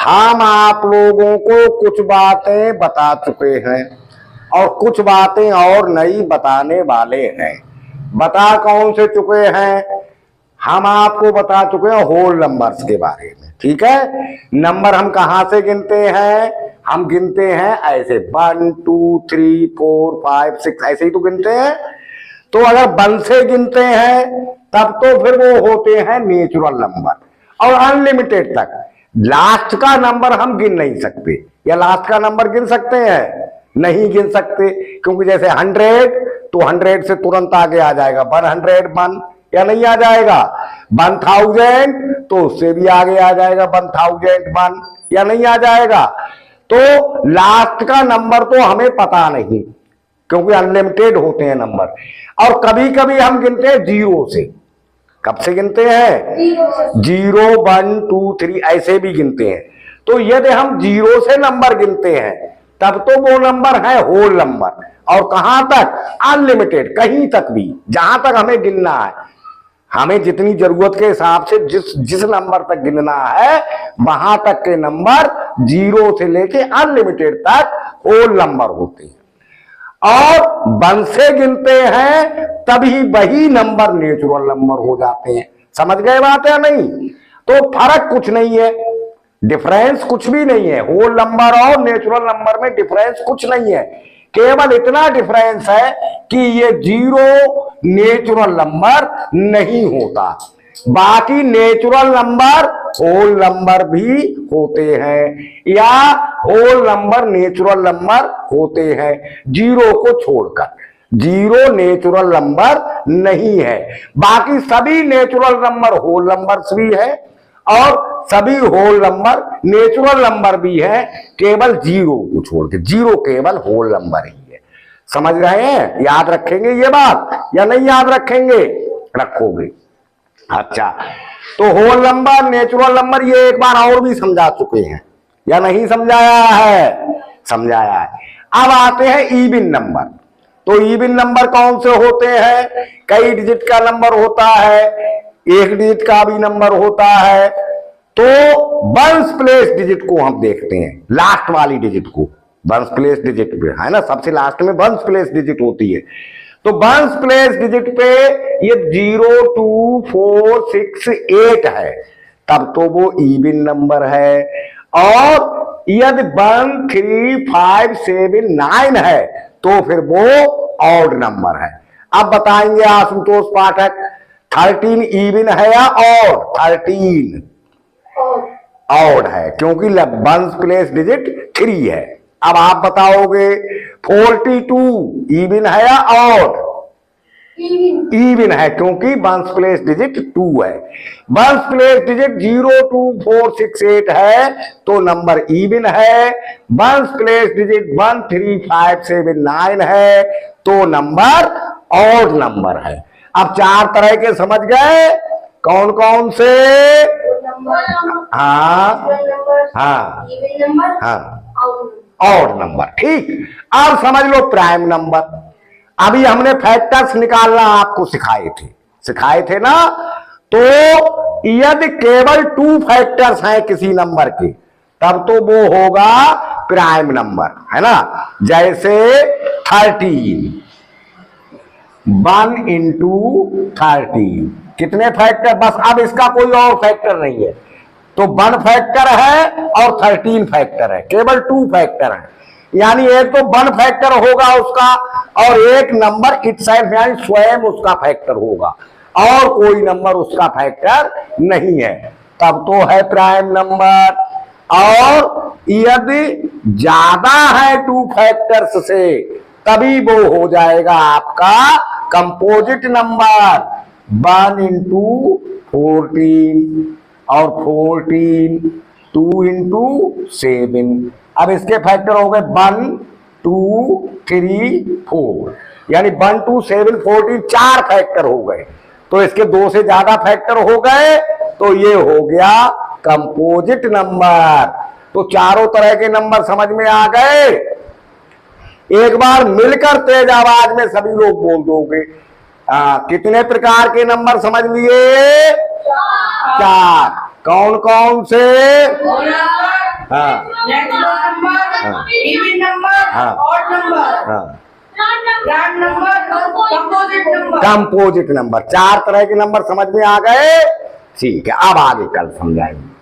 हम आप लोगों को कुछ बातें बता चुके हैं और कुछ बातें और नई बताने वाले हैं। बता कौन से चुके हैं? हम आपको बता चुके हैं होल नंबर्स के बारे में। ठीक है, नंबर हम कहां से गिनते हैं? हम गिनते हैं ऐसे 1 2 3 4 5 6 ऐसे ही तो गिनते हैं। तो अगर 1 से गिनते हैं तब तो फिर वो होते हैं नेचुरल नंबर और अनलिमिटेड तक। लास्ट का नंबर हम गिन नहीं सकते, या लास्ट का नंबर गिन सकते हैं? नहीं गिन सकते, क्योंकि जैसे 100 तो 100 से तुरंत आगे आ जाएगा 101 या नहीं आ जाएगा। 1000 तो उससे भी आगे आ जाएगा 1001 या नहीं आ जाएगा। तो लास्ट का नंबर तो हमें पता नहीं, क्योंकि अनलिमिटेड होते हैं नंबर। और कभी कभी हम गिनते हैं 0 से। कब से गिनते हैं? 0 1 2 3 ऐसे भी गिनते हैं। तो यदि हम 0 से नंबर गिनते हैं तब तो वो नंबर है होल नंबर। और कहां तक? अनलिमिटेड, कहीं तक भी, जहां तक हमें गिनना है। हमें जितनी जरूरत के हिसाब से जिस नंबर तक गिनना है वहां तक के नंबर 0 से लेके अनलिमिटेड तक होल नंबर होते हैं। और 1 से गिनते हैं तभी वही नंबर नेचुरल नंबर हो जाते हैं। समझ गए बात या नहीं? तो फर्क कुछ नहीं है, डिफरेंस कुछ भी नहीं है। होल नंबर और नेचुरल नंबर में डिफरेंस कुछ नहीं है। केवल इतना डिफरेंस है कि ये 0 नेचुरल नंबर नहीं होता, बाकी नेचुरल नंबर होल नंबर भी होते हैं, या होल नंबर नेचुरल नंबर होते हैं 0 को छोड़कर। 0 नेचुरल नंबर नहीं है, बाकी सभी नेचुरल नंबर होल नंबर्स भी है और सभी होल नंबर नेचुरल नंबर भी है, केवल 0 को छोड़ के। 0 केवल होल नंबर ही है। समझ रहे हैं? याद रखेंगे ये बात या नहीं याद रखेंगे? रखोगे। अच्छा, तो होल नंबर नेचुरल नंबर ये एक बार और भी समझा चुके हैं या नहीं समझाया है? समझाया है। अब आते हैं इवन नंबर। तो इवन नंबर कौन से होते हैं? कई डिजिट का नंबर होता है, एक डिजिट का भी नंबर होता है। तो वंस प्लेस डिजिट को हम देखते हैं, लास्ट वाली डिजिट को। वंस प्लेस डिजिट पे है ना, सबसे लास्ट में वंस प्लेस डिजिट होती है। तो वंस प्लेस डिजिट पे ये 0 2 4 6 8 है, तब तो वो इवन नंबर है। और यदि 1 3 5 7 9 है तो फिर वो ऑड नंबर है। अब बताएंगे आशुतोष पाठक, 13 इवन है या ऑड? 13 ऑड है, क्योंकि वंस प्लेस डिजिट 3 है। अब आप बताओगे 42 इवन है या ऑड? इवन है, क्योंकि वंस प्लेस डिजिट 2 है। वंस प्लेस डिजिट 0 2 4 6 8 है तो नंबर इवन है। वंस प्लेस डिजिट 1 3 5 7 9 है तो नंबर ऑड नंबर है। अब 4 तरह के समझ गए, कौन कौन से? हाँ हाँ हाँ, ऑड नंबर। ठीक, अब समझ लो प्राइम नंबर। अभी हमने फैक्टर्स निकालना आपको सिखाए थे ना। तो यदि केवल 2 फैक्टर्स हैं किसी नंबर के तब तो वो होगा प्राइम नंबर, है ना। जैसे 13, 1 × 13 कितने फैक्टर? बस अब इसका कोई और फैक्टर नहीं है। तो 1 फैक्टर है और 13 फैक्टर है, केवल 2 फैक्टर है। यानी एक तो 1 फैक्टर होगा उसका और एक नंबर इटसेल्फ यानी स्वयं उसका फैक्टर होगा, और कोई नंबर उसका फैक्टर नहीं है, तब तो है प्राइम नंबर। और यदि ज्यादा है 2 फैक्टर्स से तभी वो हो जाएगा आपका कंपोजिट नंबर। 1 × 14 और 14 2 × 7। अब इसके फैक्टर हो गए 1 2 3 4, यानी 1 2 7 14 4 फैक्टर हो गए। तो इसके 2 से ज्यादा फैक्टर हो गए तो ये हो गया कंपोजिट नंबर। तो चारों तरह के नंबर समझ में आ गए। एक बार मिलकर तेज आवाज में सभी लोग बोल दोगे। कितने प्रकार के नंबर समझ लिए? 4। कौन कौन से? हाँ नेचुरल नंबर, हाँ। इवन नंबर, हाँ। ऑड नंबर, हाँ prime number, composite number. Composite number, 4 तरह के नंबर समझ में आ गए। ठीक है, अब आगे कल समझाएंगे।